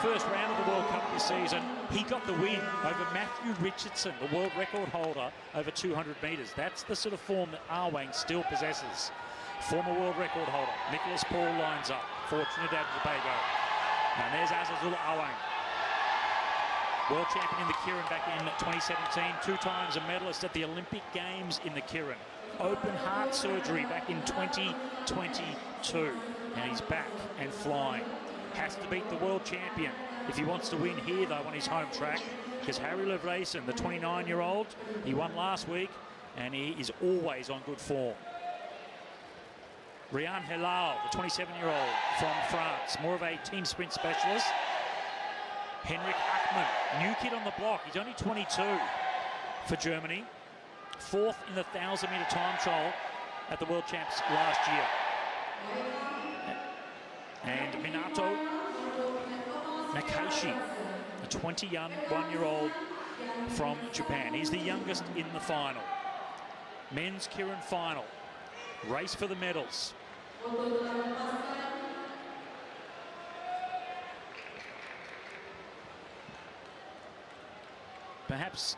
first round of the World Cup this season, he got the win over Matthew Richardson, the world record holder, over 200 metres. That's the sort of form that Awang still possesses. Former world record holder, Nicholas Paul lines up for Trinidad and Tobago. And there's Azazul Awang. World champion in the Keirin back in 2017, 2 times a medalist at the Olympic Games in the Keirin. Open heart surgery back in 2022. And he's back and flying. Has to beat the world champion if he wants to win here, though, on his home track. Because Harry Levrayson, the 29-year-old, he won last week, and he is always on good form. Rian Hilal, the 27-year-old from France, more of a team sprint specialist. Henrik Ackman, new kid on the block. He's only 22 for Germany. 4th in the 1,000-metre time trial at the World Champs last year. And Minato Nakashi, a 21-year-old from Japan. He's the youngest in the final. Men's Keirin final. Race for the medals. Perhaps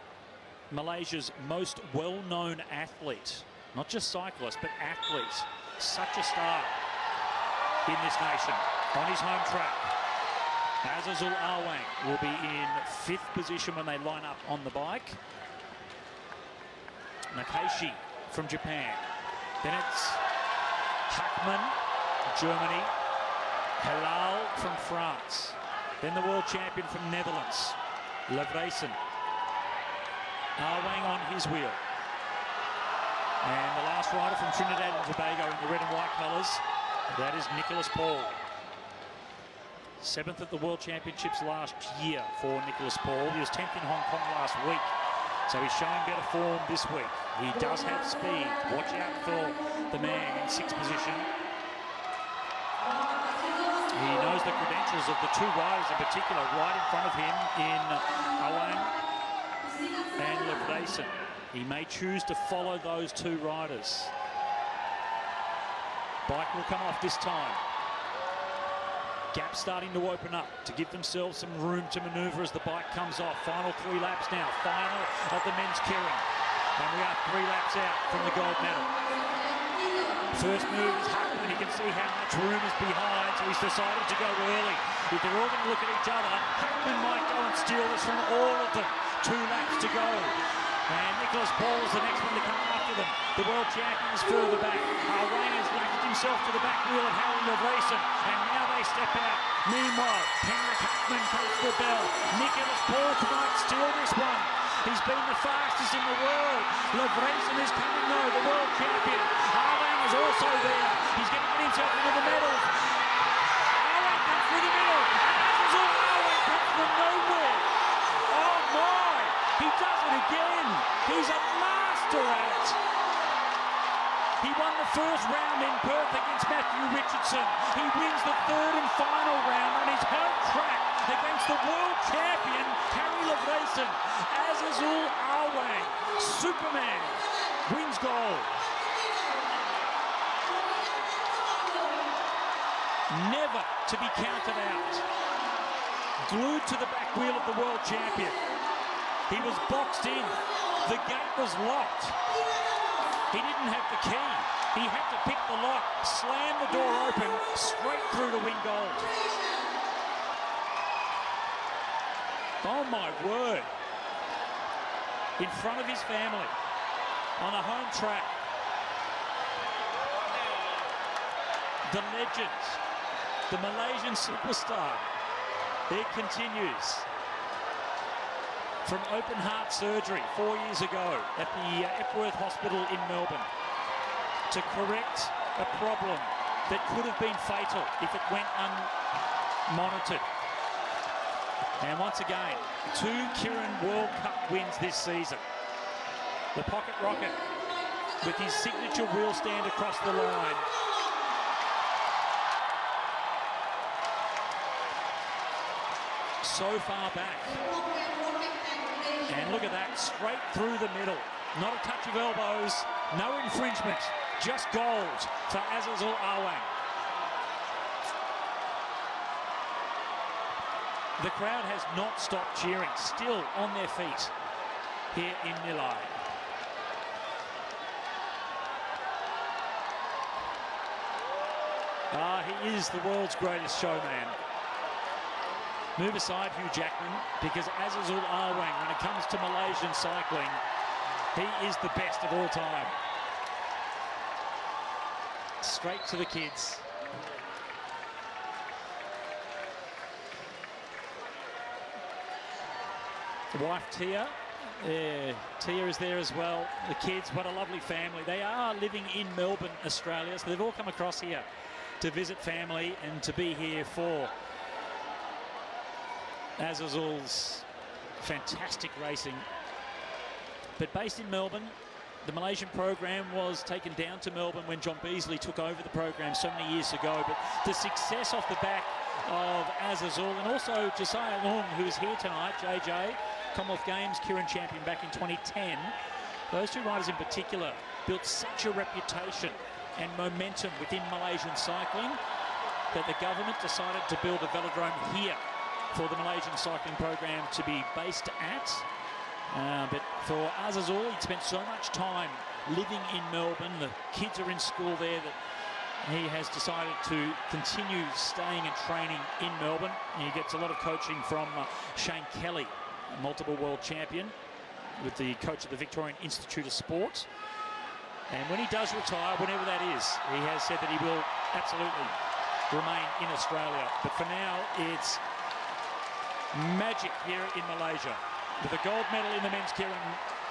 Malaysia's most well-known athlete, not just cyclist, but athlete. Such a star in this nation, on his home track. Azazul Awang will be in 5th position when they line up on the bike. Nakashi from Japan. Then it's Hackman, Germany. Hilal from France. Then the world champion from Netherlands, Levrayson. Awang on his wheel. And the last rider from Trinidad and Tobago in the red and white colours, that is Nicholas Paul. 7th at the World Championships last year for Nicholas Paul. He was 10th in Hong Kong last week, so he's showing better form this week. He does have speed. Watch out for the man in 6th position. He knows the credentials of the 2 riders in particular right in front of him in Awang and Levrayson. He may choose to follow those 2 riders. Bike will come off this time. Gap starting to open up to give themselves some room to manoeuvre as the bike comes off. Final 3 laps now. Final of the men's Keirin. And we are 3 laps out from the gold medal. First move is Hackman. You can see how much room is behind, so he's decided to go early. If they're all going to look at each other, Hackman might go and steal this from all of them. 2 laps to go. And Nicholas Paul is the next one to come after them. The world champion is further back. Awang has latched himself to the back wheel of Harry Levrayson, and now they step out. Meanwhile, Henrik Hackman takes the bell. Nicholas Paul might steal this one. He's been the fastest in the world. Levrayson is coming though, the world champion. Awang is also there. He's going to get himself into the medals. Awang comes through the middle. Azazul Awang comes from nowhere. Oh my! He does it again. He's a master at it. He won the first round in Perth against Matthew Richardson. He wins the 3rd and final round on his home track against the world champion, Harry Levrayson. Azazul Awang, Superman, wins gold. Never to be counted out. Glued to the back wheel of the world champion. He was boxed in. The gate was locked. He didn't have the key. He had to pick the lock, slam the door open, straight through to win gold. Oh my word. In front of his family, on a home track. The legend, the Malaysian superstar, it continues. From open heart surgery 4 years ago at the Epworth Hospital in Melbourne to correct a problem that could have been fatal if it went unmonitored. And once again, 2 Keirin World Cup wins this season. The pocket rocket with his signature wheel stand across the line. So far back. And look at that, straight through the middle. Not a touch of elbows, no infringement, just gold for Azazul Awang. The crowd has not stopped cheering, still on their feet here in Nilai. He is the world's greatest showman. Move aside, Hugh Jackman, because Azizul Awang, when it comes to Malaysian cycling, he is the best of all time. Straight to the kids. The wife, Tia. Tia is there as well. The kids, what a lovely family. They are living in Melbourne, Australia, so they've all come across here to visit family and to be here for Azizul's fantastic racing. But based in Melbourne, the Malaysian program was taken down to Melbourne when John Beasley took over the program so many years ago. But the success off the back of Azizul and also Josiah Long, who is here tonight, JJ, Commonwealth Games Keirin champion back in 2010. Those two riders in particular built such a reputation and momentum within Malaysian cycling that the government decided to build a velodrome here for the Malaysian cycling program to be based at. But for Azizul, he'd spent so much time living in Melbourne, the kids are in school there, that he has decided to continue staying and training in Melbourne. He gets a lot of coaching from Shane Kelly, a multiple world champion, with the coach of the Victorian Institute of Sport. And when he does retire, whenever that is, he has said that he will absolutely remain in Australia. But for now, it's magic here in Malaysia. With a gold medal in the men's Keirin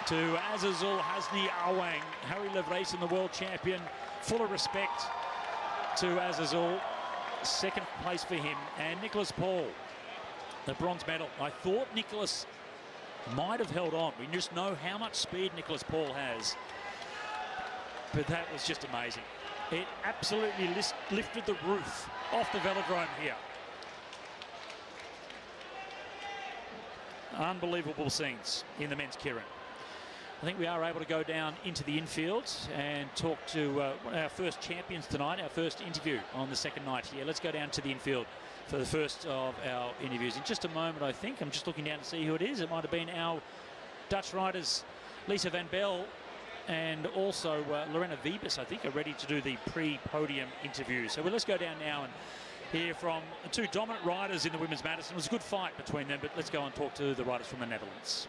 to Azizul Hasni Awang, Harry Levrayson, the world champion. Full of respect to Azizul. Second place for him. And Nicholas Paul, the bronze medal. I thought Nicholas might have held on. We just know how much speed Nicholas Paul has. But that was just amazing. It absolutely lifted the roof off the velodrome here. Unbelievable scenes in the men's Keirin. I think we are able to go down into the infield and talk to our first champions tonight, our first interview on the second night here. Let's go down to the infield for the first of our interviews. In just a moment, I think. I'm just looking down to see who it is. It might have been our Dutch riders, Lisa van Bell and also Lorena Wiebes, I think, are ready to do the pre-podium interview. So let's go down now and hear from two dominant riders in the Women's Madison. It was a good fight between them, but let's go and talk to the riders from the Netherlands.